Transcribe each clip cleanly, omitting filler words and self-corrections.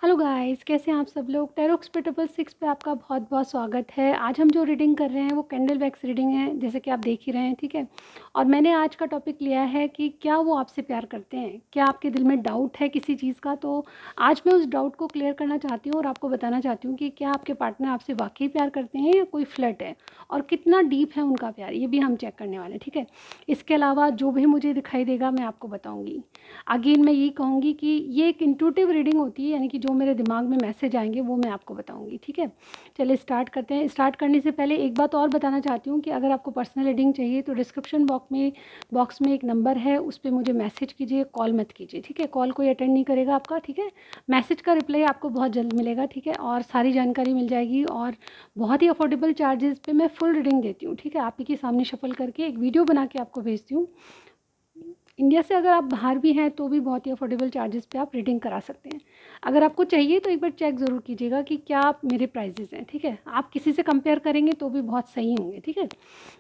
Hello guys, कैसे हैं आप सब लोग। टैरो एक्सपर्ट 6 पे आपका बहुत बहुत स्वागत है। आज हम जो रीडिंग कर रहे हैं वो कैंडल वैक्स रीडिंग है, जैसे कि आप देख ही रहे हैं, ठीक है। और मैंने आज का टॉपिक लिया है कि क्या वो आपसे प्यार करते हैं, क्या आपके दिल में डाउट है किसी चीज़ का। तो आज मैं उस डाउट को क्लियर करना चाहती हूँ और आपको बताना चाहती हूँ कि क्या आपके पार्टनर आपसे वाकई प्यार करते हैं या कोई फ्लर्ट है, और कितना डीप है उनका प्यार, ये भी हम चेक करने वाले हैं, ठीक है। इसके अलावा जो भी मुझे दिखाई देगा मैं आपको बताऊँगी। अगेन मैं यही कहूँगी कि ये एक इंट्यूटिव रीडिंग होती है, यानी कि जो मेरे दिमाग में मैसेज आएंगे वो मैं आपको बताऊँगी, ठीक है। चलिए स्टार्ट करते हैं। स्टार्ट करने से पहले एक बात और बताना चाहती हूँ कि अगर आपको पर्सनल रीडिंग चाहिए तो डिस्क्रिप्शन बॉक्स में एक नंबर है, उस पर मुझे मैसेज कीजिए, कॉल मत कीजिए, ठीक है। कॉल कोई अटेंड नहीं करेगा आपका, ठीक है। मैसेज का रिप्लाई आपको बहुत जल्द मिलेगा, ठीक है, और सारी जानकारी मिल जाएगी। और बहुत ही अफोर्डेबल चार्जेस पे मैं फुल रीडिंग देती हूँ, ठीक है। आप ही के सामने शफल करके एक वीडियो बना के आपको भेजती हूँ। इंडिया से अगर आप बाहर भी हैं तो भी बहुत ही अफोर्डेबल चार्जेस पे आप रीडिंग करा सकते हैं। अगर आपको चाहिए तो एक बार चेक ज़रूर कीजिएगा कि क्या आप मेरे प्राइजेस हैं, ठीक है। आप किसी से कंपेयर करेंगे तो भी बहुत सही होंगे, ठीक है।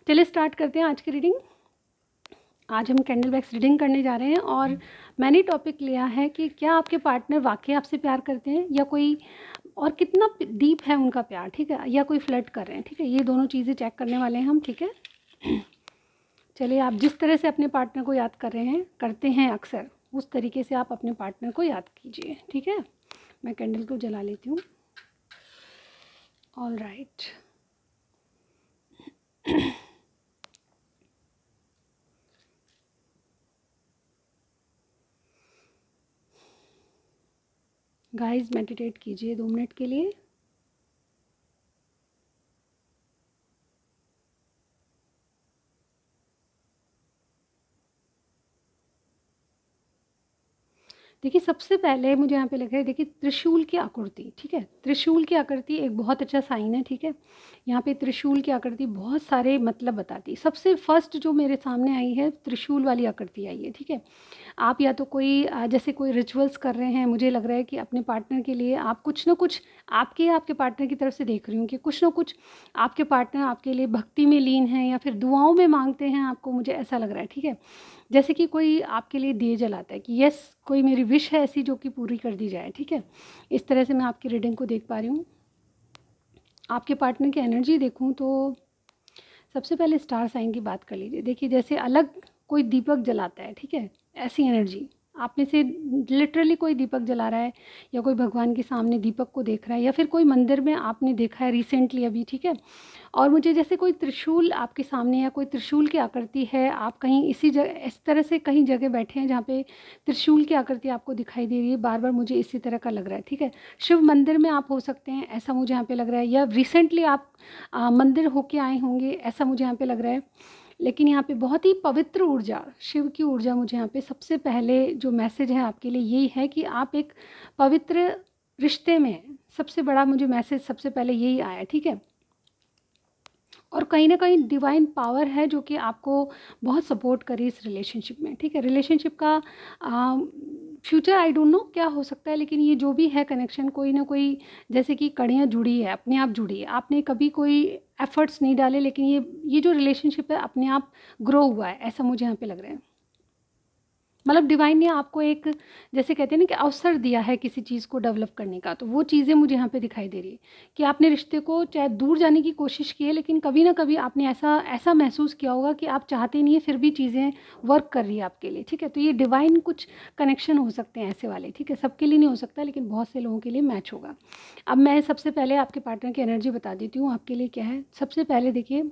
चलिए स्टार्ट करते हैं आज की रीडिंग। आज हम कैंडल वैक्स रीडिंग करने जा रहे हैं और मैंने टॉपिक लिया है कि क्या आपके पार्टनर वाकई आपसे प्यार करते हैं या कोई, और कितना डीप है उनका प्यार, ठीक है, या कोई फ्लर्ट कर रहे हैं, ठीक है। ये दोनों चीज़ें चेक करने वाले हैं हम, ठीक है। चलिए, आप जिस तरह से अपने पार्टनर को याद कर रहे हैं, करते हैं अक्सर, उस तरीके से आप अपने पार्टनर को याद कीजिए, ठीक है। मैं कैंडल को जला लेती हूँ। All right. गाइस मेडिटेट कीजिए 2 मिनट के लिए। देखिए, सबसे पहले मुझे यहाँ पे लग रहा है, देखिए त्रिशूल की आकृति, ठीक है। त्रिशूल की आकृति एक बहुत अच्छा साइन है, ठीक है। यहाँ पे त्रिशूल की आकृति बहुत सारे मतलब बताती है। सबसे फर्स्ट जो मेरे सामने आई है त्रिशूल वाली आकृति आई है, ठीक है। आप या तो कोई जैसे कोई रिचुअल्स कर रहे हैं, मुझे लग रहा है कि अपने पार्टनर के लिए आप कुछ ना कुछ, आपके या आपके पार्टनर की तरफ से देख रही हूँ कि कुछ ना कुछ आपके पार्टनर आपके लिए भक्ति में लीन हैं या फिर दुआओं में मांगते हैं आपको, मुझे ऐसा लग रहा है, ठीक है। जैसे कि कोई आपके लिए दिए जलाता है कि यस, कोई मेरी विश है ऐसी जो कि पूरी कर दी जाए, ठीक है। इस तरह से मैं आपकी रीडिंग को देख पा रही हूँ। आपके पार्टनर की एनर्जी देखूँ तो सबसे पहले स्टार साइन की बात कर लीजिए। देखिए, जैसे अलग कोई दीपक जलाता है, ठीक है, ऐसी एनर्जी आप में से। लिटरली कोई दीपक जला रहा है या कोई भगवान के सामने दीपक को देख रहा है या फिर कोई मंदिर में आपने देखा है रिसेंटली अभी, ठीक है। और मुझे जैसे कोई त्रिशूल आपके सामने या कोई त्रिशूल की आकृति है, आप कहीं इसी जगह, इस तरह से कहीं जगह बैठे हैं जहाँ पे त्रिशूल की आकृति आपको दिखाई दे रही है। बार बार मुझे इसी तरह का लग रहा है, ठीक है। शिव मंदिर में आप हो सकते हैं, ऐसा मुझे यहाँ पे लग रहा है, या रिसेंटली आप मंदिर होके आए होंगे, ऐसा मुझे यहाँ पे लग रहा है। लेकिन यहाँ पे बहुत ही पवित्र ऊर्जा, शिव की ऊर्जा, मुझे यहाँ पे सबसे पहले जो मैसेज है आपके लिए यही है कि आप एक पवित्र रिश्ते में हैं। सबसे बड़ा मुझे मैसेज सबसे पहले यही आया, ठीक है। और कहीं ना कहीं डिवाइन पावर है जो कि आपको बहुत सपोर्ट करे इस रिलेशनशिप में, ठीक है। रिलेशनशिप का फ्यूचर आई डोंट नो क्या हो सकता है, लेकिन ये जो भी है कनेक्शन, कोई ना कोई जैसे कि कड़ियाँ जुड़ी है, अपने आप जुड़ी है। आपने कभी कोई एफर्ट्स नहीं डाले, लेकिन ये जो रिलेशनशिप है अपने आप ग्रो हुआ है, ऐसा मुझे यहाँ पे लग रहा है। मतलब डिवाइन ने आपको एक, जैसे कहते हैं ना कि अवसर दिया है किसी चीज़ को डेवलप करने का, तो वो चीज़ें मुझे यहाँ पे दिखाई दे रही है कि आपने रिश्ते को चाहे दूर जाने की कोशिश की है, लेकिन कभी ना कभी आपने ऐसा ऐसा महसूस किया होगा कि आप चाहते नहीं है फिर भी चीज़ें वर्क कर रही है आपके लिए, ठीक है। तो ये डिवाइन कुछ कनेक्शन हो सकते हैं ऐसे वाले, ठीक है। सबके लिए नहीं हो सकता, लेकिन बहुत से लोगों के लिए मैच होगा। अब मैं सबसे पहले आपके पार्टनर की एनर्जी बता देती हूँ आपके लिए क्या है। सबसे पहले देखिए,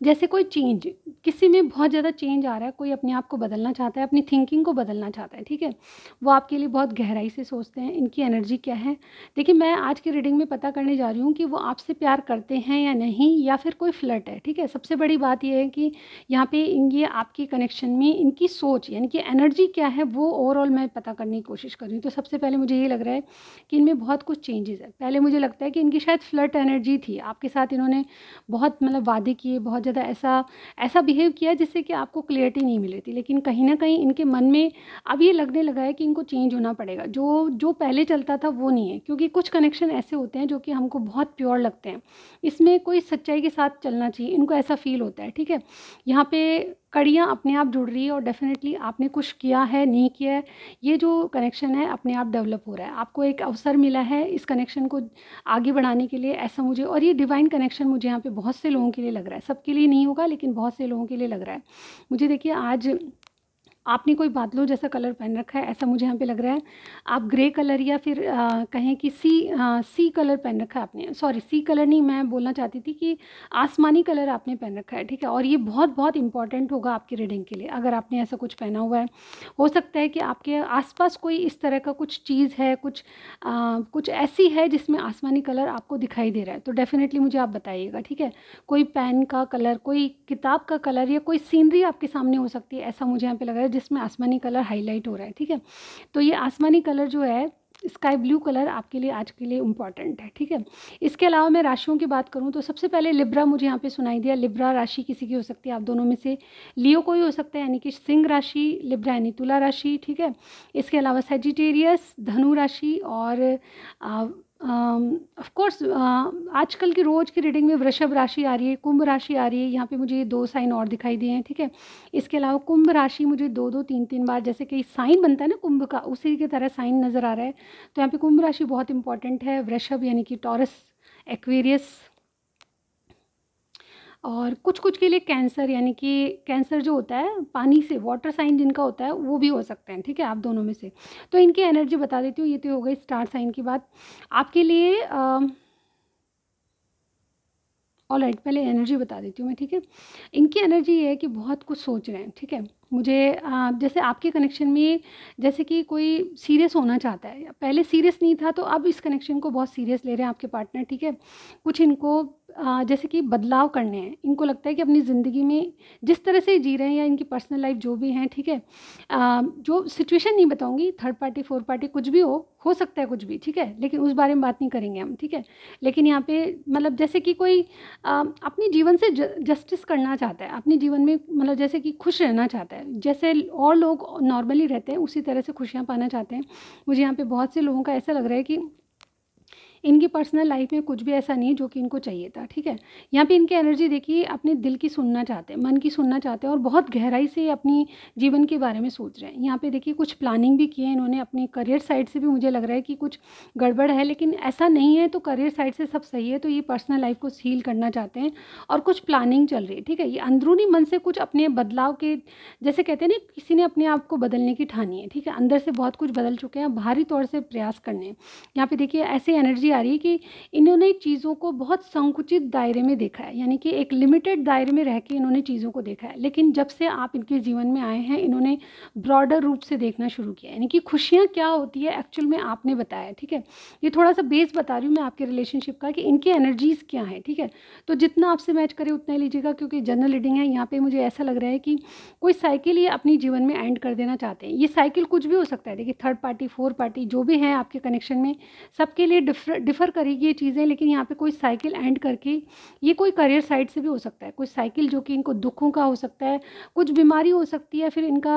जैसे कोई चेंज, किसी में बहुत ज़्यादा चेंज आ रहा है, कोई अपने आप को बदलना चाहता है, अपनी थिंकिंग को बदलना चाहता है, ठीक है। वो आपके लिए बहुत गहराई से सोचते हैं। इनकी एनर्जी क्या है, देखिए मैं आज की रीडिंग में पता करने जा रही हूँ कि वो आपसे प्यार करते हैं या नहीं, या फिर कोई फ्लर्ट है, ठीक है। सबसे बड़ी बात यह है कि यहाँ पे ये आपकी कनेक्शन में इनकी सोच यानी कि एनर्जी क्या है, वो ओवरऑल मैं पता करने की कोशिश कर रही हूँ। तो सबसे पहले मुझे ये लग रहा है कि इनमें बहुत कुछ चेंजेस है। पहले मुझे लगता है कि इनकी शायद फ्लर्ट एनर्जी थी आपके साथ, इन्होंने बहुत मतलब वादे किए, बहुत ज़्यादा ऐसा ऐसा बिहेव किया जिससे कि आपको क्लियरिटी नहीं मिल रही थी। लेकिन कहीं न कहीं इनके मन में अब ये लगने लगा है कि इनको चेंज होना पड़ेगा। जो जो पहले चलता था वो नहीं है, क्योंकि कुछ कनेक्शन ऐसे होते हैं जो कि हमको बहुत प्योर लगते हैं। इसमें कोई सच्चाई के साथ चलना चाहिए, इनको ऐसा फ़ील होता है, ठीक है। यहाँ पे कड़ियाँ अपने आप जुड़ रही है और डेफ़िनेटली आपने कुछ किया है, नहीं किया है, ये जो कनेक्शन है अपने आप डेवलप हो रहा है। आपको एक अवसर मिला है इस कनेक्शन को आगे बढ़ाने के लिए, ऐसा मुझे, और ये डिवाइन कनेक्शन मुझे यहाँ पे बहुत से लोगों के लिए लग रहा है। सबके लिए नहीं होगा लेकिन बहुत से लोगों के लिए लग रहा है। मुझे देखिए आज आपने कोई बादलों जैसा कलर पहन रखा है, ऐसा मुझे यहाँ पे लग रहा है। आप ग्रे कलर या फिर कहें कि सी कलर पहन रखा है आपने, सॉरी सी कलर नहीं, मैं बोलना चाहती थी कि आसमानी कलर आपने पहन रखा है, ठीक है। और ये बहुत बहुत इंपॉर्टेंट होगा आपकी रीडिंग के लिए अगर आपने ऐसा कुछ पहना हुआ है। हो सकता है कि आपके आसपास कोई इस तरह का कुछ चीज़ है, कुछ ऐसी है जिसमें आसमानी कलर आपको दिखाई दे रहा है, तो डेफिनेटली मुझे आप बताइएगा, ठीक है। कोई पेन का कलर, कोई किताब का कलर या कोई सीनरी आपके सामने हो सकती है, ऐसा मुझे यहाँ पे लग रहा है जिसमें आसमानी कलर हाईलाइट हो रहा है, ठीक है। तो ये आसमानी कलर जो है, स्काई ब्लू कलर, आपके लिए आज के लिए इम्पॉर्टेंट है, ठीक है। इसके अलावा मैं राशियों की बात करूँ तो सबसे पहले लिब्रा मुझे यहाँ पे सुनाई दिया। लिब्रा राशि किसी की हो सकती है, आप दोनों में से लियो कोई हो सकता है, यानी कि सिंह राशि, लिब्रा यानी तुला राशि, ठीक है। इसके अलावा सेजिटेरियस धनु राशि, और ऑफ कोर्स आजकल की रोज़ की रीडिंग में वृषभ राशि आ रही है, कुंभ राशि आ रही है। यहाँ पे मुझे ये 2 साइन और दिखाई दिए हैं, ठीक है। इसके अलावा कुंभ राशि मुझे 2-2 3-3 बार, जैसे कि साइन बनता है ना कुंभ का, उसी की तरह साइन नज़र आ रहा है। तो यहाँ पे कुंभ राशि बहुत इंपॉर्टेंट है। वृषभ यानी कि टॉरस, एक्वेरियस, और कुछ कुछ के लिए कैंसर, यानी कि कैंसर जो होता है पानी से, वाटर साइन जिनका होता है वो भी हो सकते हैं, ठीक है, आप दोनों में से। तो इनकी एनर्जी बता देती हूँ। ये तो हो गई स्टार साइन की बात आपके लिए। ऑलराइट, पहले एनर्जी बता देती हूँ मैं, ठीक है। इनकी एनर्जी ये है कि बहुत कुछ सोच रहे हैं, ठीक है। मुझे जैसे आपके कनेक्शन में जैसे कि कोई सीरियस होना चाहता है, पहले सीरियस नहीं था तो अब इस कनेक्शन को बहुत सीरियस ले रहे हैं आपके पार्टनर, ठीक है। कुछ इनको जैसे कि बदलाव करने हैं, इनको लगता है कि अपनी ज़िंदगी में जिस तरह से जी रहे हैं या इनकी पर्सनल लाइफ जो भी हैं, ठीक है। जो सिचुएशन नहीं बताऊंगी, थर्ड पार्टी फोर्थ पार्टी कुछ भी हो सकता है कुछ भी, ठीक है, लेकिन उस बारे में बात नहीं करेंगे हम, ठीक है। लेकिन यहाँ पे मतलब जैसे कि कोई अपने जीवन से जस्टिस करना चाहता है, अपने जीवन में मतलब जैसे कि खुश रहना चाहता है, जैसे और लोग नॉर्मली रहते हैं उसी तरह से खुशियाँ पाना चाहते हैं। मुझे यहाँ पे बहुत से लोगों का ऐसा लग रहा है कि इनकी पर्सनल लाइफ में कुछ भी ऐसा नहीं है जो कि इनको चाहिए था, ठीक है। यहाँ पे इनकी एनर्जी देखिए, अपने दिल की सुनना चाहते हैं, मन की सुनना चाहते हैं, और बहुत गहराई से अपनी जीवन के बारे में सोच रहे हैं। यहाँ पे देखिए कुछ प्लानिंग भी की है इन्होंने अपने करियर साइड से भी, मुझे लग रहा है कि कुछ गड़बड़ है, लेकिन ऐसा नहीं है, तो करियर साइड से सब सही है। तो ये पर्सनल लाइफ को सील करना चाहते हैं और कुछ प्लानिंग चल रही है, ठीक है। ये अंदरूनी मन से कुछ अपने बदलाव के, जैसे कहते हैं ना, किसी ने अपने आप को बदलने की ठानी है, ठीक है। अंदर से बहुत कुछ बदल चुके हैं, बाहरी तौर से प्रयास करने। यहाँ पे देखिए ऐसी एनर्जी आ रही है कि इन्होंने चीज़ों को बहुत संकुचित दायरे में देखा है, यानी कि एक लिमिटेड दायरे में रह के इन्होंने चीज़ों को देखा है। लेकिन जब से आप इनके जीवन में आए हैं, इन्होंने ब्रॉडर रूप से देखना शुरू किया, यानी कि खुशियाँ क्या होती है एक्चुअल में आपने बताया, ठीक है। ये थोड़ा सा बेस बता रही हूँ मैं आपके रिलेशनशिप का कि इनकी एनर्जीज़ क्या है, ठीक है। तो जितना आपसे मैच करे उतना ही लीजिएगा, क्योंकि जनरल रीडिंग है। यहाँ पे मुझे ऐसा लग रहा है कि कोई साइकिल ये अपनी जीवन में एंड कर देना चाहते हैं। ये साइकिल कुछ भी हो सकता है, देखिए थर्ड पार्टी फोर्थ पार्टी जो भी है आपके कनेक्शन में, सबके लिए डिफ़र करेगी ये चीज़ें। लेकिन यहाँ पे कोई साइकिल एंड करके, ये कोई करियर साइड से भी हो सकता है, कोई साइकिल जो कि इनको दुखों का हो सकता है, कुछ बीमारी हो सकती है, फिर इनका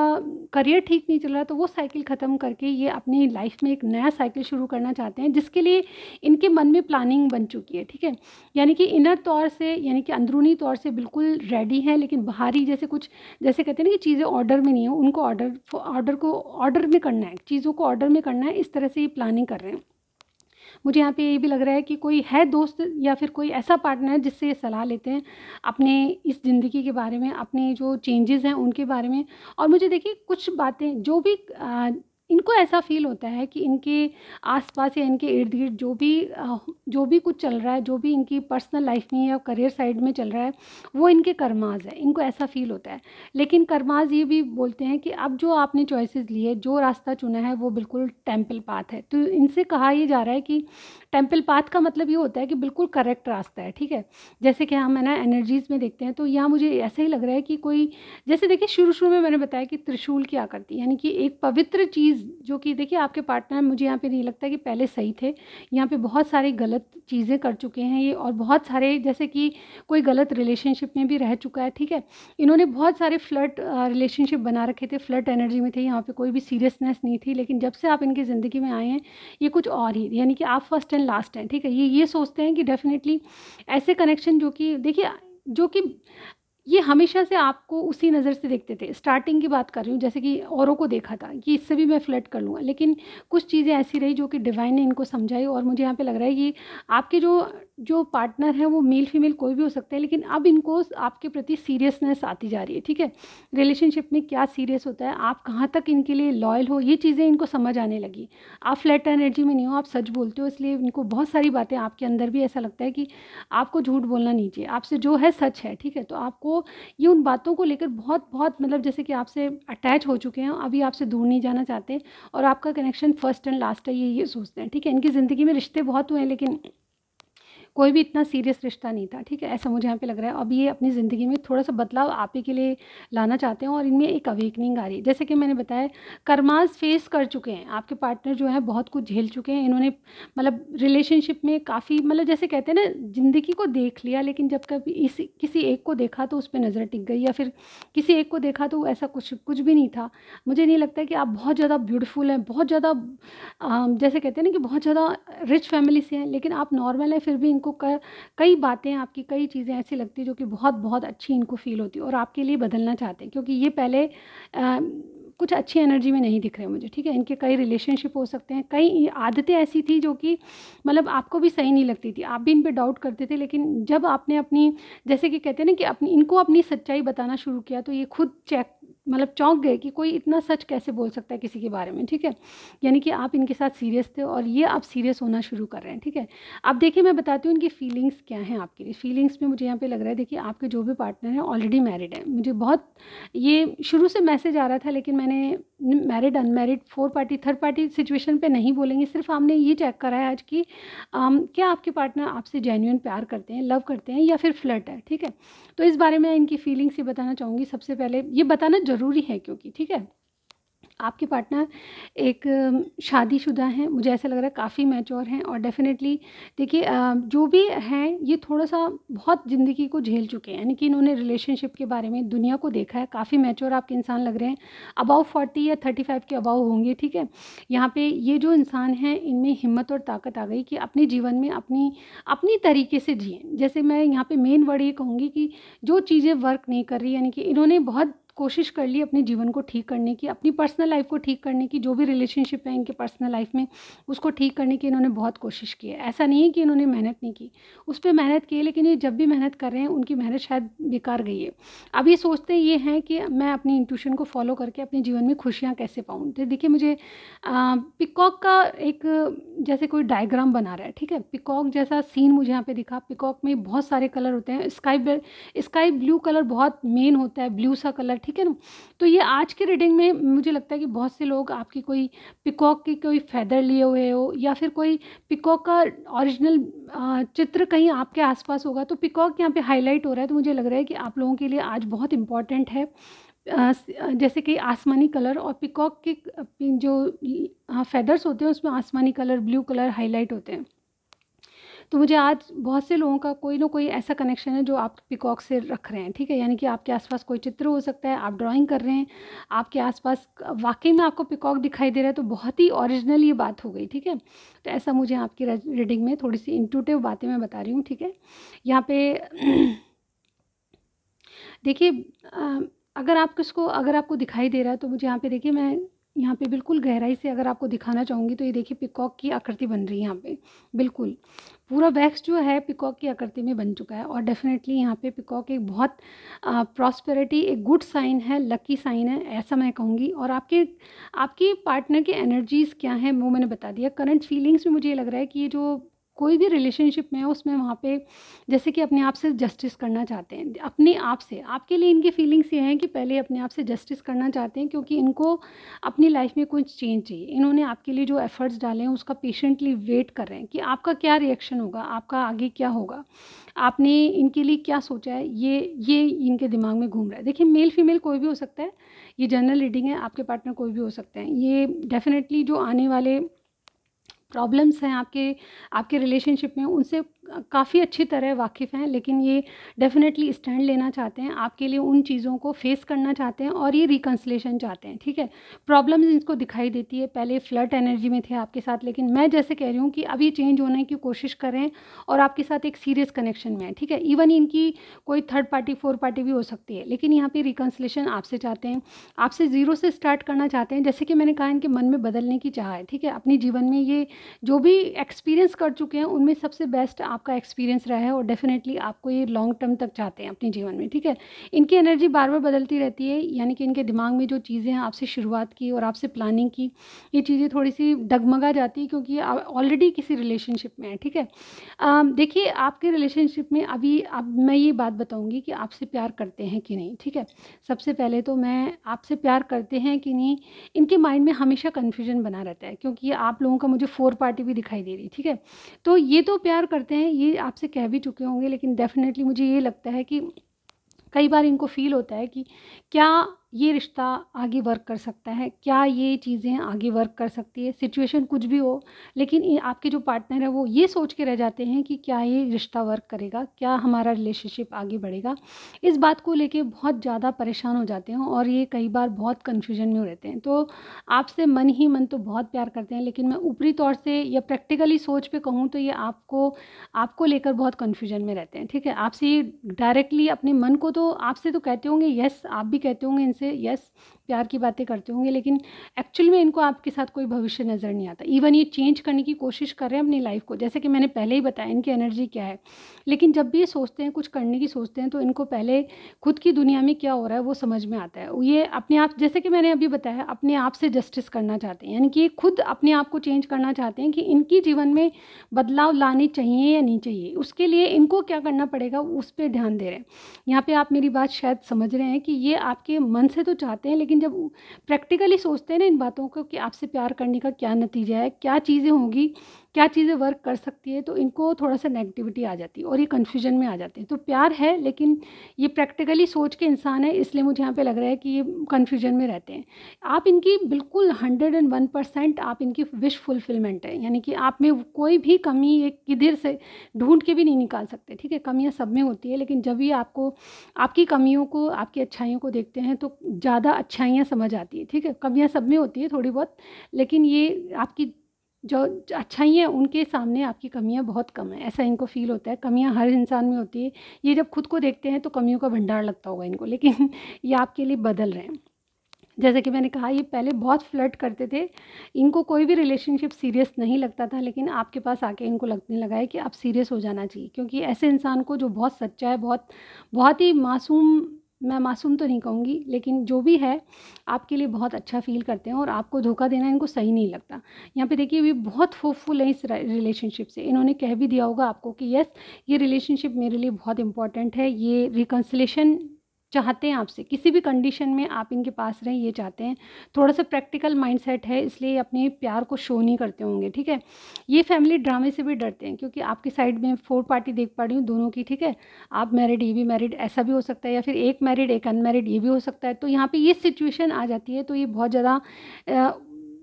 करियर ठीक नहीं चल रहा, तो वो साइकिल ख़त्म करके ये अपनी लाइफ में एक नया साइकिल शुरू करना चाहते हैं, जिसके लिए इनके मन में प्लानिंग बन चुकी है, ठीक है। यानी कि इनर तौर से, यानी कि अंदरूनी तौर से बिल्कुल रेडी हैं, लेकिन बाहरी जैसे कुछ, जैसे कहते हैं ना कि चीज़ें ऑर्डर में नहीं है, उनको ऑर्डर में करना है, चीज़ों को ऑर्डर में करना है, इस तरह से ये प्लानिंग कर रहे हैं। मुझे यहाँ पे ये भी लग रहा है कि कोई है दोस्त या फिर कोई ऐसा पार्टनर जिससे ये सलाह लेते हैं अपने इस ज़िंदगी के बारे में, अपने जो चेंजेस हैं उनके बारे में। और मुझे देखिए कुछ बातें जो भी इनको ऐसा फ़ील होता है कि इनके आसपास या इनके इर्द गिर्द जो भी कुछ चल रहा है, जो भी इनकी पर्सनल लाइफ में या करियर साइड में चल रहा है, वो इनके कर्माज़ है, इनको ऐसा फ़ील होता है। लेकिन कर्माज़ ये भी बोलते हैं कि अब जो आपने चॉइसेस लिए, जो रास्ता चुना है, वो बिल्कुल टेम्पल पाथ है। तो इनसे कहा ये जा रहा है कि टेम्पल पाथ का मतलब ये होता है कि बिल्कुल करेक्ट रास्ता है, ठीक है। जैसे कि हम है ना एनर्जीज़ में देखते हैं, तो यहाँ मुझे ऐसा ही लग रहा है कि कोई, जैसे देखिए शुरू में मैंने बताया कि त्रिशूल की आकृति, यानी कि एक पवित्र चीज़, जो कि देखिए आपके पार्टनर, मुझे यहाँ पे नहीं लगता कि पहले सही थे, यहाँ पे बहुत सारी गलत चीज़ें कर चुके हैं ये, और बहुत सारे जैसे कि कोई गलत रिलेशनशिप में भी रह चुका है, ठीक है। इन्होंने बहुत सारे फ्लर्ट रिलेशनशिप बना रखे थे, फ्लर्ट एनर्जी में थे, यहाँ पे कोई भी सीरियसनेस नहीं थी। लेकिन जब से आप इनकी ज़िंदगी में आए हैं, ये कुछ और ही, यानी कि आप फर्स्ट एंड लास्ट हैं, ठीक है। ये सोचते हैं कि डेफिनेटली ऐसे कनेक्शन जो कि देखिए, जो कि ये हमेशा से आपको उसी नज़र से देखते थे। स्टार्टिंग की बात कर रही हूँ, जैसे कि औरों को देखा था कि इससे भी मैं फ्लर्ट कर लूँगा, लेकिन कुछ चीज़ें ऐसी रही जो कि डिवाइन ने इनको समझाई, और मुझे यहाँ पे लग रहा है कि आपके जो जो पार्टनर है वो मेल फीमेल कोई भी हो सकता है, लेकिन अब इनको आपके प्रति सीरियसनेस आती जा रही है, ठीक है। रिलेशनशिप में क्या सीरियस होता है, आप कहाँ तक इनके लिए लॉयल हो, ये चीज़ें इनको समझ आने लगी। आप फ्लर्ट एनर्जी में नहीं हो, आप सच बोलते हो, इसलिए इनको बहुत सारी बातें आपके अंदर भी ऐसा लगता है कि आपको झूठ बोलना नहीं चाहिए, आपसे जो है सच है, ठीक है। तो आपको ये उन बातों को लेकर बहुत बहुत मतलब जैसे कि आपसे अटैच हो चुके हैं, अभी आपसे दूर नहीं जाना चाहते, और आपका कनेक्शन फर्स्ट एंड लास्ट है, ये सोचते हैं, ठीक है। इनकी ज़िंदगी में रिश्ते बहुत हुए हैं, लेकिन कोई भी इतना सीरियस रिश्ता नहीं था, ठीक है, ऐसा मुझे यहाँ पे लग रहा है। अब ये अपनी ज़िंदगी में थोड़ा-सा बदलाव आप ही के लिए लाना चाहते हैं, और इनमें एक अवेकनिंग आ रही है। जैसे कि मैंने बताया, कर्मास फेस कर चुके हैं, आपके पार्टनर जो है बहुत कुछ झेल चुके हैं। इन्होंने मतलब रिलेशनशिप में काफ़ी मतलब जैसे कहते हैं ना, ज़िंदगी को देख लिया, लेकिन जब कभी किसी एक को देखा तो उस पे नज़र टिक गई, या फिर किसी एक को देखा तो ऐसा कुछ कुछ भी नहीं था। मुझे नहीं लगता है कि आप बहुत ज़्यादा ब्यूटीफुल हैं, बहुत ज़्यादा जैसे कहते हैं ना कि बहुत ज़्यादा रिच फैमिली से हैं, लेकिन आप नॉर्मल हैं, फिर भी इनको कई बातें आपकी, कई चीज़ें ऐसी लगती हैं जो कि बहुत बहुत अच्छी इनको फ़ील होती है, और आपके लिए बदलना चाहते हैं, क्योंकि ये पहले कुछ अच्छी एनर्जी में नहीं दिख रहे मुझे, ठीक है। इनके कई रिलेशनशिप हो सकते हैं, कई आदतें ऐसी थी जो कि मतलब आपको भी सही नहीं लगती थी, आप भी इन पे डाउट करते थे, लेकिन जब आपने अपनी जैसे कि कहते हैं ना कि अपनी इनको अपनी सच्चाई बताना शुरू किया, तो ये खुद चेक मतलब चौंक गए कि कोई इतना सच कैसे बोल सकता है किसी के बारे में, ठीक है। यानी कि आप इनके साथ सीरियस थे, और ये अब सीरियस होना शुरू कर रहे हैं, ठीक है। अब देखिए, मैं बताती हूँ इनकी फीलिंग्स क्या हैं आपके लिए। फीलिंग्स में मुझे यहाँ पे लग रहा है, देखिए आपके जो भी पार्टनर हैं ऑलरेडी मैरिड हैं। मुझे बहुत ये शुरू से मैसेज आ रहा था, लेकिन मैंने married unmarried four party third party situation पे नहीं बोलेंगे, सिर्फ हमने ये चेक करा है आज कि क्या आपके पार्टनर आपसे जेन्युइन प्यार करते हैं, लव करते हैं, या फिर फ्लर्ट है, ठीक है। तो इस बारे में इनकी फीलिंग्स ये बताना चाहूँगी। सबसे पहले ये बताना ज़रूरी है, क्योंकि ठीक है, आपके पार्टनर एक शादीशुदा हैं, मुझे ऐसा लग रहा है काफ़ी मैच्योर हैं, और डेफ़िनेटली देखिए जो भी हैं ये थोड़ा-सा बहुत ज़िंदगी को झेल चुके हैं, यानी कि इन्होंने रिलेशनशिप के बारे में दुनिया को देखा है। काफ़ी मैच्योर आपके इंसान लग रहे हैं, अबव 40 या 35 के अबव होंगे, ठीक है। यहाँ पे ये जो इंसान हैं, इनमें हिम्मत और ताकत आ गई कि अपने जीवन में अपनी अपनी तरीके से जिएँ। जैसे मैं यहाँ पे मेन वर्ड ये कहूँगी कि जो चीज़ें वर्क नहीं कर रही, यानी कि इन्होंने बहुत कोशिश कर ली अपने जीवन को ठीक करने की, अपनी पर्सनल लाइफ को ठीक करने की, जो भी रिलेशनशिप है इनके पर्सनल लाइफ में उसको ठीक करने की इन्होंने बहुत कोशिश की है। ऐसा नहीं है कि इन्होंने मेहनत नहीं की, उस पे मेहनत की है, लेकिन ये जब भी मेहनत कर रहे हैं उनकी मेहनत शायद बेकार गई है। अब ये सोचते ये हैं कि मैं अपनी इंट्यूशन को फॉलो करके अपने जीवन में खुशियाँ कैसे पाऊँ। तो देखिए, मुझे पिकॉक का एक जैसे कोई डायग्राम बना रहा है, ठीक है, पिकॉक जैसा सीन मुझे यहाँ पे दिखा। पिकॉक में बहुत सारे कलर होते हैं, स्काई ब्लू कलर बहुत मेन होता है, ब्लू सा कलर, ठीक है ना। तो ये आज के रीडिंग में मुझे लगता है कि बहुत से लोग आपकी कोई पिकॉक की कोई फैदर लिए हुए हो, या फिर कोई पिकॉक का ओरिजिनल चित्र कहीं आपके आसपास होगा, तो पिकॉक यहाँ पे हाईलाइट हो रहा है। तो मुझे लग रहा है कि आप लोगों के लिए आज बहुत इम्पॉर्टेंट है जैसे कि आसमानी कलर, और पिकॉक के जो फेदर्स होते हैं उसमें आसमानी कलर, ब्लू कलर हाईलाइट होते हैं। तो मुझे आज बहुत से लोगों का कोई ना कोई ऐसा कनेक्शन है जो आप पिकॉक से रख रहे हैं, ठीक है। यानी कि आपके आसपास कोई चित्र हो सकता है, आप ड्राइंग कर रहे हैं, आपके आसपास वाकई में आपको पिकॉक दिखाई दे रहा है, तो बहुत ही ओरिजिनल ये बात हो गई, ठीक है। तो ऐसा मुझे आपकी रीडिंग में थोड़ी सी इंट्यूटिव बातें मैं बता रही हूँ, ठीक है। यहाँ पे देखिए अगर आपको दिखाई दे रहा है, तो मुझे यहाँ पे देखिए, मैं यहाँ पे बिल्कुल गहराई से अगर आपको दिखाना चाहूँगी, तो ये देखिए पिकॉक की आकृति बन रही है यहाँ पे, बिल्कुल पूरा वैक्स जो है पिकॉक की आकृति में बन चुका है। और डेफिनेटली यहाँ पे पिकॉक एक बहुत प्रॉस्पेरिटी, एक गुड साइन है, लकी साइन है, ऐसा मैं कहूँगी। और आपके पार्टनर की एनर्जीज़ क्या हैं वो मैंने बता दिया। करंट फीलिंग्स में मुझे ये लग रहा है कि ये जो कोई भी रिलेशनशिप में है उसमें वहाँ पे जैसे कि अपने आप से जस्टिस करना चाहते हैं, अपने आप से। आपके लिए इनकी फीलिंग्स ये हैं कि पहले अपने आप से जस्टिस करना चाहते हैं, क्योंकि इनको अपनी लाइफ में कुछ चेंज चाहिए। इन्होंने आपके लिए जो एफर्ट्स डाले हैं उसका पेशेंटली वेट कर रहे हैं कि आपका क्या रिएक्शन होगा, आपका आगे क्या होगा, आपने इनके लिए क्या सोचा है, ये इनके दिमाग में घूम रहा है। देखिए, मेल फीमेल कोई भी हो सकता है, ये जनरल रीडिंग है, आपके पार्टनर कोई भी हो सकते हैं। ये डेफिनेटली जो आने वाले प्रॉब्लम्स हैं आपके आपके रिलेशनशिप में, उनसे काफ़ी अच्छी तरह वाकिफ़ हैं, लेकिन ये डेफ़िनेटली स्टैंड लेना चाहते हैं, आपके लिए उन चीज़ों को फ़ेस करना चाहते हैं और ये रिकन्सिलिएशन चाहते हैं, ठीक है। प्रॉब्लम्स इनको दिखाई देती है, पहले फ्लर्ट एनर्जी में थे आपके साथ, लेकिन मैं जैसे कह रही हूँ कि अब ये चेंज होने की कोशिश कर रहे हैं और आपके साथ एक सीरियस कनेक्शन में है, ठीक है। इवन इनकी कोई थर्ड पार्टी, फोर्थ पार्टी भी हो सकती है, लेकिन यहाँ पे रिकन्सिलिएशन आपसे चाहते हैं, आपसे ज़ीरो से स्टार्ट करना चाहते हैं। जैसे कि मैंने कहा, इनके मन में बदलने की चाह है, ठीक है। अपने जीवन में ये जो भी एक्सपीरियंस कर चुके हैं, उनमें सबसे बेस्ट आपका एक्सपीरियंस रहा है और डेफ़िनेटली आपको ये लॉन्ग टर्म तक चाहते हैं अपने जीवन में, ठीक है। इनकी एनर्जी बार-बार बदलती रहती है, यानी कि इनके दिमाग में जो चीज़ें हैं, आपसे शुरुआत की और आपसे प्लानिंग की, ये चीज़ें थोड़ी-सी डगमगा जाती है क्योंकि ये ऑलरेडी किसी रिलेशनशिप में है, ठीक है। देखिए, आपके रिलेशनशिप में अभी अब मैं ये बात बताऊँगी कि आपसे प्यार करते हैं कि नहीं, ठीक है। सबसे पहले तो मैं आपसे प्यार करते हैं कि नहीं, इनके माइंड में हमेशा कन्फ्यूजन बना रहता है क्योंकि ये आप लोगों का मुझे 4 पार्टी भी दिखाई दे रही है, ठीक है। तो ये तो प्यार करते हैं, ये आपसे कह भी चुके होंगे, लेकिन डेफ़िनेटली मुझे ये लगता है कि कई बार इनको फ़ील होता है कि क्या ये रिश्ता आगे वर्क कर सकता है? क्या ये चीज़ें आगे वर्क कर सकती है? सिचुएशन कुछ भी हो, लेकिन ये आपके जो पार्टनर है वो ये सोच के रह जाते हैं कि क्या ये रिश्ता वर्क करेगा? क्या हमारा रिलेशनशिप आगे बढ़ेगा? इस बात को लेके बहुत ज़्यादा परेशान हो जाते हैं और ये कई बार बहुत कन्फ्यूजन में रहते हैं। तो आपसे मन ही मन तो बहुत प्यार करते हैं, लेकिन मैं ऊपरी तौर से या प्रैक्टिकली सोच पे कहूँ तो ये आपको आपको लेकर बहुत कन्फ्यूजन में रहते हैं, ठीक है। आपसे ये डायरेक्टली अपने मन को तो आपसे तो कहते होंगे यस, आप भी कहते होंगे इनसे यस, प्यार की बातें करते होंगे, लेकिन एक्चुअल में इनको आपके साथ कोई भविष्य नज़र नहीं आता। इवन ये चेंज करने की कोशिश कर रहे हैं अपनी लाइफ़ को, जैसे कि मैंने पहले ही बताया इनकी एनर्जी क्या है। लेकिन जब भी ये सोचते हैं, कुछ करने की सोचते हैं, तो इनको पहले खुद की दुनिया में क्या हो रहा है वो समझ में आता है। ये अपने आप, जैसे कि मैंने अभी बताया, अपने आप से जस्टिस करना चाहते हैं, यानी कि ये खुद अपने आप को चेंज करना चाहते हैं कि इनके जीवन में बदलाव लाने चाहिए या नहीं चाहिए। उसके लिए इनको क्या करना पड़ेगा, उस पे ध्यान दे रहे हैं। यहाँ पे आप मेरी बात शायद समझ रहे हैं कि ये आपके मन से तो चाहते हैं, लेकिन जब प्रैक्टिकली सोचते हैं ना इन बातों को कि आपसे प्यार करने का क्या नतीजा है, क्या चीज़ें होंगी, क्या चीज़ें वर्क कर सकती है, तो इनको थोड़ा-सा नेगेटिविटी आ जाती है और ये कन्फ्यूजन में आ जाते हैं। तो प्यार है, लेकिन ये प्रैक्टिकली सोच के इंसान है, इसलिए मुझे यहाँ पे लग रहा है कि ये कन्फ्यूजन में रहते हैं। आप इनकी बिल्कुल 101% आप इनकी विश फुलफिलमेंट है, यानी कि आप में कोई भी कमी एक किधर से ढूँढ के भी नहीं निकाल सकते, ठीक है। कमियाँ सब में होती है, लेकिन जब भी आपको आपकी कमियों को, आपकी अच्छाइयों को देखते हैं तो ज़्यादा अच्छाइयाँ समझ आती है, ठीक है। कमियाँ सब में होती है थोड़ी बहुत, लेकिन ये आपकी जो अच्छाइयाँ हैं उनके सामने आपकी कमियाँ बहुत कम है, ऐसा इनको फ़ील होता है। कमियाँ हर इंसान में होती है, ये जब खुद को देखते हैं तो कमियों का भंडार लगता होगा इनको, लेकिन ये आपके लिए बदल रहे हैं। जैसे कि मैंने कहा, ये पहले बहुत फ्लर्ट करते थे, इनको कोई भी रिलेशनशिप सीरियस नहीं लगता था, लेकिन आपके पास आके इनको लगने लगा है कि अब सीरियस हो जाना चाहिए, क्योंकि ऐसे इंसान को जो बहुत सच्चा है, बहुत बहुत ही मासूम, मैं मासूम तो नहीं कहूँगी, लेकिन जो भी है आपके लिए बहुत अच्छा फ़ील करते हैं और आपको धोखा देना इनको सही नहीं लगता। यहाँ पे देखिए, ये बहुत होपफुल है इस रिलेशनशिप से, इन्होंने कह भी दिया होगा आपको कि यस, ये रिलेशनशिप मेरे लिए बहुत इंपॉर्टेंट है, ये रिकन्सिलिएशन चाहते हैं आपसे, किसी भी कंडीशन में आप इनके पास रहें ये चाहते हैं। थोड़ा-सा प्रैक्टिकल माइंडसेट है, इसलिए अपने प्यार को शो नहीं करते होंगे, ठीक है। ये फैमिली ड्रामे से भी डरते हैं क्योंकि आपकी साइड में 4 पार्टी देख पा रही हूँ दोनों की, ठीक है। आप मैरिड, ये भी मैरिड, ऐसा भी हो सकता है, या फिर एक मैरिड एक अनमैरिड, ये भी हो सकता है। तो यहाँ पे ये सिचुएशन आ जाती है, तो ये बहुत ज़्यादा अ,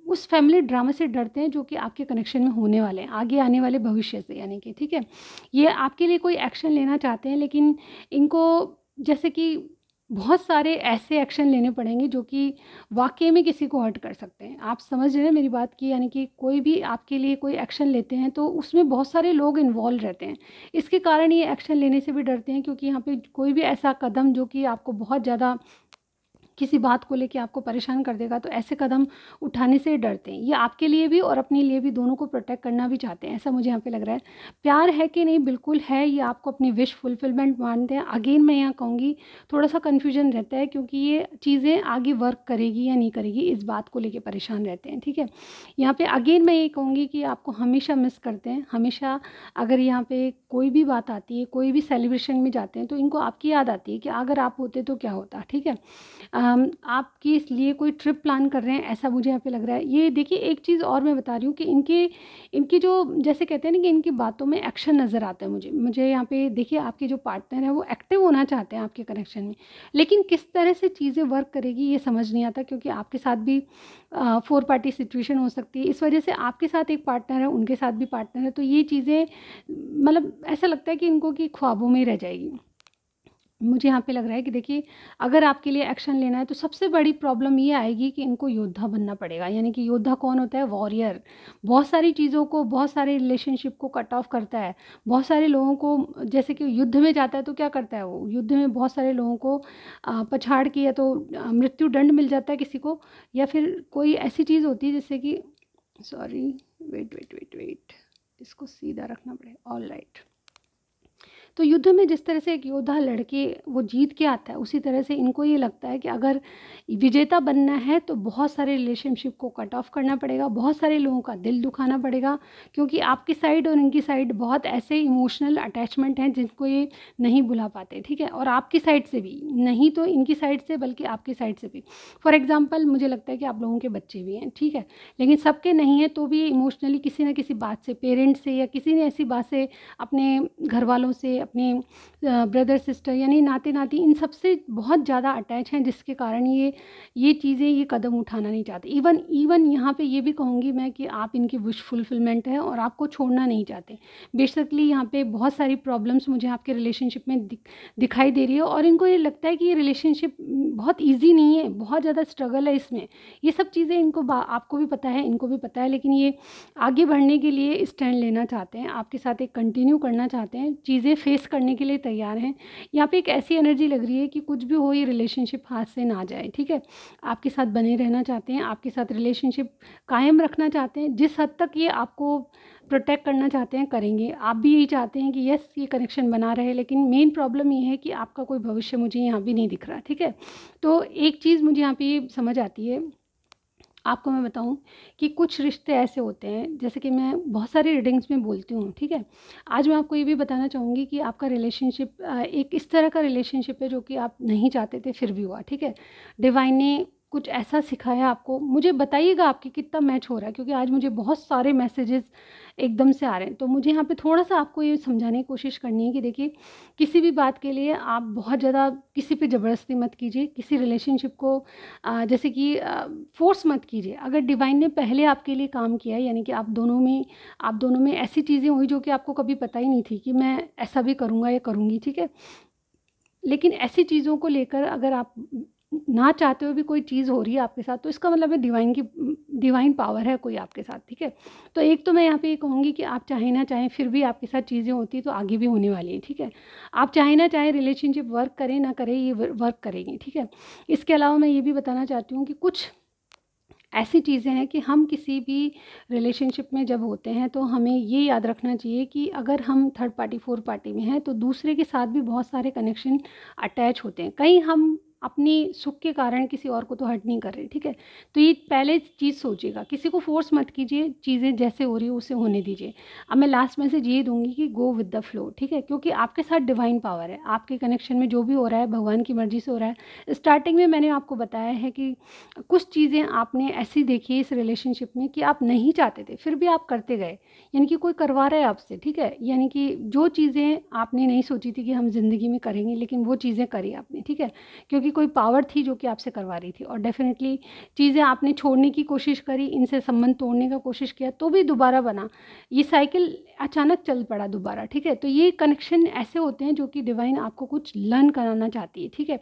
उस फैमिली ड्रामे से डरते हैं जो कि आपके कनेक्शन में होने वाले हैं, आगे आने वाले भविष्य से, यानी कि, ठीक है। ये आपके लिए कोई एक्शन लेना चाहते हैं, लेकिन इनको जैसे कि बहुत सारे ऐसे एक्शन लेने पड़ेंगे जो कि वाक़ई में किसी को हर्ट कर सकते हैं। आप समझ रहे हैं मेरी बात की, यानी कि कोई भी आपके लिए कोई एक्शन लेते हैं तो उसमें बहुत सारे लोग इन्वॉल्व रहते हैं। इसके कारण ये एक्शन लेने से भी डरते हैं, क्योंकि यहाँ पे कोई भी ऐसा कदम जो कि आपको बहुत ज़्यादा किसी बात को लेके आपको परेशान कर देगा, तो ऐसे कदम उठाने से डरते हैं। ये आपके लिए भी और अपने लिए भी, दोनों को प्रोटेक्ट करना भी चाहते हैं, ऐसा मुझे यहाँ पे लग रहा है। प्यार है कि नहीं, बिल्कुल है, ये आपको अपनी विश फुलफिलमेंट मानते हैं। अगेन मैं यहाँ कहूँगी, थोड़ा-सा कन्फ्यूजन रहता है क्योंकि ये चीज़ें आगे वर्क करेगी या नहीं करेगी, इस बात को लेके परेशान रहते हैं, ठीक है। यहाँ पे अगेन मैं ये कहूँगी कि आपको हमेशा मिस करते हैं, हमेशा। अगर यहाँ पे कोई भी बात आती है, कोई भी सेलिब्रेशन में जाते हैं, तो इनको आपकी याद आती है कि अगर आप होते तो क्या होता, ठीक है। आपके इसलिए कोई ट्रिप प्लान कर रहे हैं, ऐसा मुझे यहाँ पे लग रहा है। ये देखिए एक चीज़ और मैं बता रही हूँ कि इनकी जो जैसे कहते हैं ना कि इनकी बातों में एक्शन नज़र आता है मुझे यहाँ पे। देखिए आपके जो पार्टनर हैं वो एक्टिव होना चाहते हैं आपके कनेक्शन में, लेकिन किस तरह से चीज़ें वर्क करेगी ये समझ नहीं आता, क्योंकि आपके साथ भी 4 पार्टी सिचुएशन हो सकती है। इस वजह से आपके साथ एक पार्टनर है, उनके साथ भी पार्टनर है, तो ये चीज़ें मतलब ऐसा लगता है कि इनको कि ख्वाबों में ही रह जाएगी। मुझे यहाँ पे लग रहा है कि देखिए अगर आपके लिए एक्शन लेना है तो सबसे बड़ी प्रॉब्लम ये आएगी कि इनको योद्धा बनना पड़ेगा। यानी कि योद्धा कौन होता है? वॉरियर। बहुत सारी चीज़ों को, बहुत सारे रिलेशनशिप को कट ऑफ करता है। बहुत सारे लोगों को, जैसे कि युद्ध में जाता है तो क्या करता है वो? युद्ध में बहुत सारे लोगों को पछाड़ के या तो मृत्यु दंड मिल जाता है किसी को, या फिर कोई ऐसी चीज़ होती है जिससे कि सॉरी, वेट, इसको सीधा रखना पड़ेगा। All right. तो युद्ध में जिस तरह से एक योद्धा लड़के वो जीत के आता है, उसी तरह से इनको ये लगता है कि अगर विजेता बनना है तो बहुत सारे रिलेशनशिप को कट ऑफ करना पड़ेगा, बहुत सारे लोगों का दिल दुखाना पड़ेगा, क्योंकि आपकी साइड और इनकी साइड बहुत ऐसे इमोशनल अटैचमेंट हैं जिनको ये नहीं भुला पाते, ठीक है। और आपकी साइड से भी नहीं, तो इनकी साइड से बल्कि आपकी साइड से भी। फॉर एग्जाम्पल मुझे लगता है कि आप लोगों के बच्चे भी हैं, ठीक है, लेकिन सबके नहीं है, तो भी इमोशनली किसी न किसी बात से, पेरेंट्स से या किसी ने ऐसी बात से, अपने घर वालों से, अपने ब्रदर सिस्टर यानी नाते नाती, इन सब से बहुत ज़्यादा अटैच हैं, जिसके कारण ये चीज़ें, ये कदम उठाना नहीं चाहते। इवन यहाँ पे ये भी कहूँगी मैं कि आप इनकी विश फुलफिलमेंट है और आपको छोड़ना नहीं चाहते। बेसिकली यहाँ पे बहुत सारी प्रॉब्लम्स मुझे आपके रिलेशनशिप में दिखाई दे रही है, और इनको ये लगता है कि ये रिलेशनशिप बहुत ईजी नहीं है, बहुत ज़्यादा स्ट्रगल है इसमें। ये सब चीज़ें इनको आपको भी पता है, इनको भी पता है, लेकिन ये आगे बढ़ने के लिए स्टैंड लेना चाहते हैं, आपके साथ एक कंटिन्यू करना चाहते हैं, चीज़ें फेस करने के लिए तैयार हैं। यहाँ पे एक ऐसी एनर्जी लग रही है कि कुछ भी हो, ये रिलेशनशिप हाथ से ना जाए, ठीक है। आपके साथ बने रहना चाहते हैं, आपके साथ रिलेशनशिप कायम रखना चाहते हैं। जिस हद तक ये आपको प्रोटेक्ट करना चाहते हैं करेंगे। आप भी यही चाहते हैं कि यस ये कनेक्शन बना रहे, लेकिन मेन प्रॉब्लम ये है कि आपका कोई भविष्य मुझे यहाँ भी नहीं दिख रहा, ठीक है। तो एक चीज़ मुझे यहाँ पे ये समझ आती है, आपको मैं बताऊं कि कुछ रिश्ते ऐसे होते हैं, जैसे कि मैं बहुत सारी रीडिंग्स में बोलती हूँ, ठीक है। आज मैं आपको ये भी बताना चाहूँगी कि आपका रिलेशनशिप एक इस तरह का रिलेशनशिप है जो कि आप नहीं चाहते थे फिर भी हुआ, ठीक है। डिवाइन ने कुछ ऐसा सिखाया आपको। मुझे बताइएगा आपकी कितना मैच हो रहा है, क्योंकि आज मुझे बहुत सारे मैसेजेस एकदम से आ रहे हैं। तो मुझे यहाँ पे थोड़ा सा आपको ये समझाने की कोशिश करनी है कि देखिए किसी भी बात के लिए आप बहुत ज़्यादा किसी पे ज़बरदस्ती मत कीजिए, किसी रिलेशनशिप को जैसे कि फोर्स मत कीजिए। अगर डिवाइन ने पहले आपके लिए काम किया है, यानी कि आप दोनों में ऐसी चीज़ें हुई जो कि आपको कभी पता ही नहीं थी कि मैं ऐसा भी करूँगा या करूँगी, ठीक है। लेकिन ऐसी चीज़ों को लेकर अगर आप ना चाहते हुए भी कोई चीज़ हो रही है आपके साथ, तो इसका मतलब है डिवाइन पावर है कोई आपके साथ, ठीक है। तो एक तो मैं यहाँ पे ये कहूँगी कि आप चाहे ना चाहें फिर भी आपके साथ चीज़ें होती तो आगे भी होने वाली है, ठीक है। आप चाहे ना चाहें रिलेशनशिप वर्क करें ना करें, ये वर्क करेंगे, ठीक है। इसके अलावा मैं ये भी बताना चाहती हूँ कि कुछ ऐसी चीज़ें हैं कि हम किसी भी रिलेशनशिप में जब होते हैं तो हमें ये याद रखना चाहिए कि अगर हम थर्ड पार्टी, फोर्थ पार्टी में हैं तो दूसरे के साथ भी बहुत सारे कनेक्शन अटैच होते हैं। कहीं हम अपनी सुख के कारण किसी और को तो हर्ट नहीं कर रहे, ठीक है। तो ये पहले चीज़ सोचिएगा, किसी को फोर्स मत कीजिए, चीज़ें जैसे हो रही है उसे होने दीजिए। अब मैं लास्ट मैसेज ये दूंगी कि गो विद द फ्लो, ठीक है, क्योंकि आपके साथ डिवाइन पावर है। आपके कनेक्शन में जो भी हो रहा है भगवान की मर्जी से हो रहा है। स्टार्टिंग में मैंने आपको बताया है कि कुछ चीज़ें आपने ऐसी देखी इस रिलेशनशिप में कि आप नहीं चाहते थे फिर भी आप करते गए, यानी कि कोई करवा रहा है आपसे, ठीक है। यानी कि जो चीज़ें आपने नहीं सोची थी कि हम ज़िंदगी में करेंगे, लेकिन वो चीज़ें करी आपने, ठीक है, क्योंकि कोई पावर थी जो कि आपसे करवा रही थी। और डेफिनेटली चीज़ें आपने छोड़ने की कोशिश करी, इनसे संबंध तोड़ने का कोशिश किया, तो भी दोबारा बना। ये साइकिल अचानक चल पड़ा दोबारा, ठीक है। तो ये कनेक्शन ऐसे होते हैं जो कि डिवाइन आपको कुछ लर्न कराना चाहती है, ठीक है।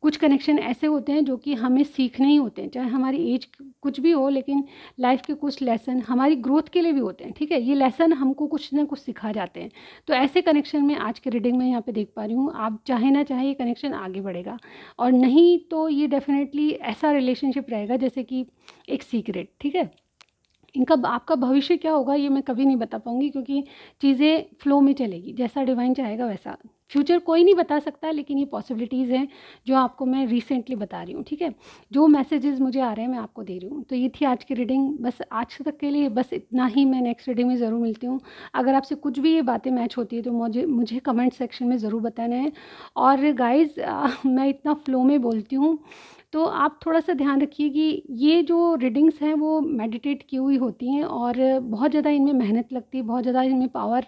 कुछ कनेक्शन ऐसे होते हैं जो कि हमें सीखने ही होते हैं, चाहे हमारी एज कुछ भी हो, लेकिन लाइफ के कुछ लेसन हमारी ग्रोथ के लिए भी होते हैं, ठीक है। ये लेसन हमको कुछ ना कुछ सिखा जाते हैं। तो ऐसे कनेक्शन में आज के रीडिंग में यहाँ पे देख पा रही हूँ, आप चाहे ना चाहे ये कनेक्शन आगे बढ़ेगा, और नहीं तो ये डेफिनेटली ऐसा रिलेशनशिप रहेगा जैसे कि एक सीक्रेट, ठीक है। इनका आपका भविष्य क्या होगा ये मैं कभी नहीं बता पाऊँगी, क्योंकि चीज़ें फ्लो में चलेगी, जैसा डिवाइन चाहेगा वैसा। फ्यूचर कोई नहीं बता सकता, लेकिन ये पॉसिबिलिटीज़ हैं जो आपको मैं रिसेंटली बता रही हूँ, ठीक है। जो मैसेजेस मुझे आ रहे हैं मैं आपको दे रही हूँ। तो ये थी आज की रीडिंग, बस आज तक के लिए बस इतना ही। मैं नेक्स्ट रीडिंग में ज़रूर मिलती हूँ। अगर आपसे कुछ भी ये बातें मैच होती है तो मुझे कमेंट सेक्शन में ज़रूर बताना है। और गाइज़ मैं इतना फ़्लो में बोलती हूँ तो आप थोड़ा-सा ध्यान रखिए कि ये जो रीडिंग्स हैं वो मेडिटेट की हुई होती हैं और बहुत ज़्यादा इनमें मेहनत लगती है, बहुत ज़्यादा इनमें पावर,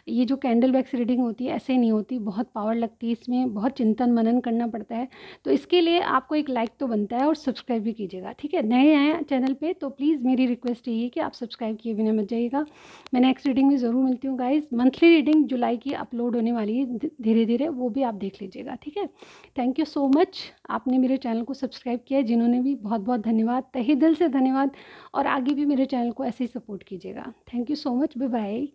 ये जो कैंडल वैक्स रीडिंग होती है ऐसे नहीं होती, बहुत पावर लगती है इसमें, बहुत चिंतन मनन करना पड़ता है। तो इसके लिए आपको एक लाइक तो बनता है और सब्सक्राइब भी कीजिएगा, ठीक है? नए आए हैं चैनल पे तो प्लीज़ मेरी रिक्वेस्ट यही है कि आप सब्सक्राइब किए बिना मत जाइएगा। मैं नेक्स्ट रीडिंग में ज़रूर मिलती हूँ गाइज़। मंथली रीडिंग जुलाई की अपलोड होने वाली है धीरे-धीरे, वो भी आप देख लीजिएगा, ठीक है? थैंक यू सो मच, आपने मेरे चैनल को सब्सक्राइब किया है, जिन्होंने भी बहुत-बहुत धन्यवाद, तहे दिल से धन्यवाद और आगे भी मेरे चैनल को ऐसे ही सपोर्ट कीजिएगा। Thank you so much, bye bye.